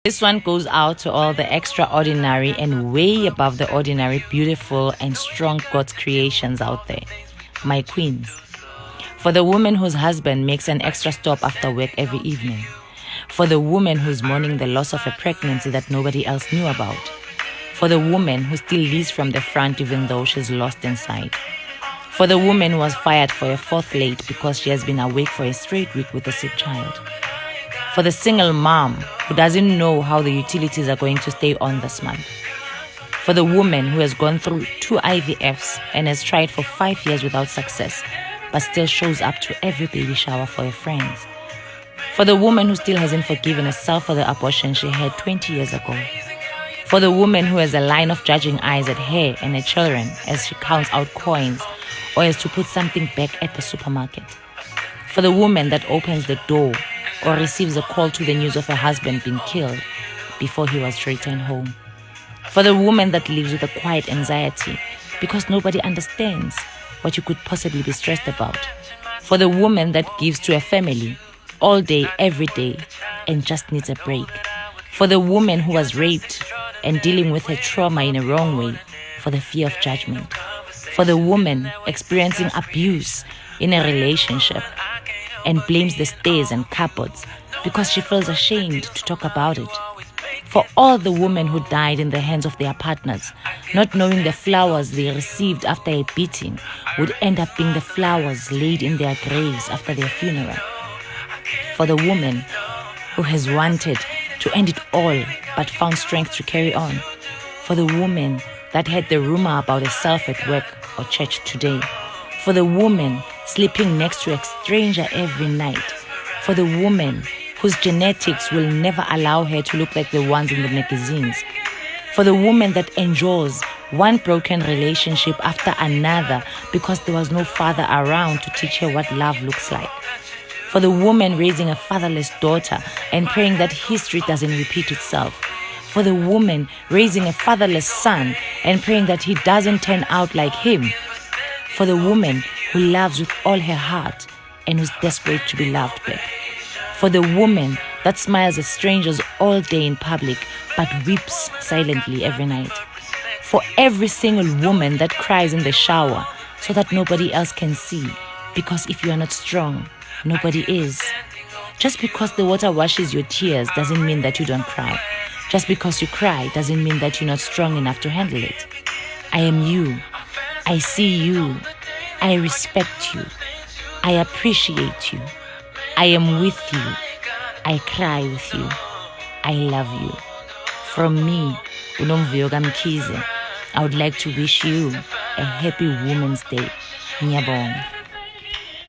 This one goes out to all the extraordinary and way above the ordinary, beautiful and strong God's creations out there. My queens. For the woman whose husband makes an extra stop after work every evening. For the woman who's mourning the loss of a pregnancy that nobody else knew about. For the woman who still leads from the front even though she's lost inside. For the woman who was fired for a fourth late because she has been awake for a straight week with a sick child. For the single mom who doesn't know how the utilities are going to stay on this month. For the woman who has gone through 2 IVFs and has tried for 5 years without success, but still shows up to every baby shower for her friends. For the woman who still hasn't forgiven herself for the abortion she had 20 years ago. For the woman who has a line of judging eyes at her and her children as she counts out coins or has to put something back at the supermarket. For the woman that opens the door or receives a call to the news of her husband being killed before he was to return home. For the woman that lives with a quiet anxiety because nobody understands what you could possibly be stressed about. For the woman that gives to a family all day, every day, and just needs a break. For the woman who was raped and dealing with her trauma in a wrong way for the fear of judgment. For the woman experiencing abuse in a relationship and blames the stairs and cupboards because she feels ashamed to talk about it. For all the women who died in the hands of their partners, not knowing the flowers they received after a beating would end up being the flowers laid in their graves after their funeral. For the woman who has wanted to end it all but found strength to carry on. For the woman that had the rumor about herself at work or church today. For the woman sleeping next to a stranger every night. For the woman whose genetics will never allow her to look like the ones in the magazines. For the woman that endures one broken relationship after another because there was no father around to teach her what love looks like. For the woman raising a fatherless daughter and praying that history doesn't repeat itself. For the woman raising a fatherless son and praying that he doesn't turn out like him. For the woman who loves with all her heart and who's desperate to be loved back. For the woman that smiles at strangers all day in public but weeps silently every night. For every single woman that cries in the shower so that nobody else can see, because if you are not strong, nobody is. Just because the water washes your tears doesn't mean that you don't cry. Just because you cry doesn't mean that you're not strong enough to handle it. I am you. I see you. I respect you. I appreciate you. I am with you. I cry with you. I love you. From me, Unomvuyo Mkhize, I would like to wish you a happy Women's Day. Ngiyabonga.